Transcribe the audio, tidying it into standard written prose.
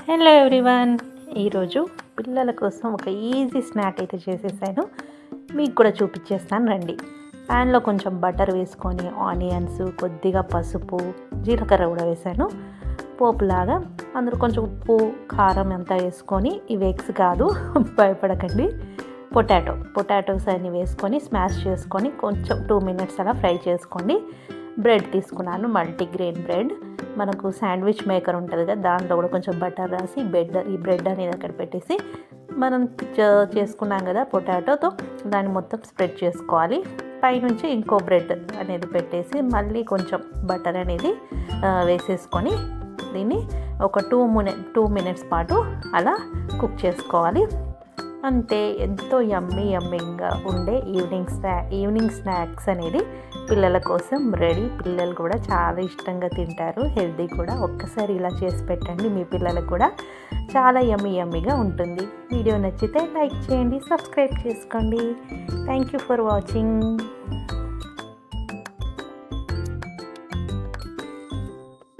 Hello everyone, ఈరోజు పిల్లల కోసం ఒక ఈజీ స్నాక్ అయితే చేసేసాను. మీకు కూడా చూపించేస్తాను రండి. ప్యాన్లో కొంచెం బటర్ వేసుకొని ఆనియన్స్, కొద్దిగా పసుపు, జీలకర్ర కూడా వేసాను పోపులాగా. అందులో కొంచెం ఉప్పు, కారం అంతా వేసుకొని, ఇవి ఎగ్స్ కాదు భయపడకండి, పొటాటోస్ అన్ని వేసుకొని స్మాష్ చేసుకొని కొంచెం 2 minutes అలా ఫ్రై చేసుకోండి. బ్రెడ్ తీసుకున్నాను, మల్టీగ్రెయిన్ బ్రెడ్. మనకు శాండ్విచ్ మేకర్ ఉంటుంది కదా, దాంట్లో కూడా కొంచెం బటర్ రాసి ఈ బ్రెడ్ అనేది అక్కడ పెట్టేసి మనం చేసుకున్నాం కదా పొటాటోతో, దాన్ని మొత్తం స్ప్రెడ్ చేసుకోవాలి. పైనుంచి ఇంకో బ్రెడ్ అనేది పెట్టేసి మళ్ళీ కొంచెం బటర్ అనేది వేసేసుకొని దీన్ని ఒక 2 minutes పాటు అలా కుక్ చేసుకోవాలి. అంతే, ఎంతో యమ్మీగా ఉండే ఈవినింగ్ స్నాక్స్ అనేది పిల్లల కోసం రెడీ. పిల్లలు కూడా చాలా ఇష్టంగా తింటారు, హెల్తీ కూడా. ఒక్కసారి ఇలా చేసి పెట్టండి, మీ పిల్లలకు కూడా చాలా యమ్మీగా ఉంటుంది. వీడియో నచ్చితే లైక్ చేయండి, సబ్స్క్రైబ్ చేసుకోండి. Thank you for watching.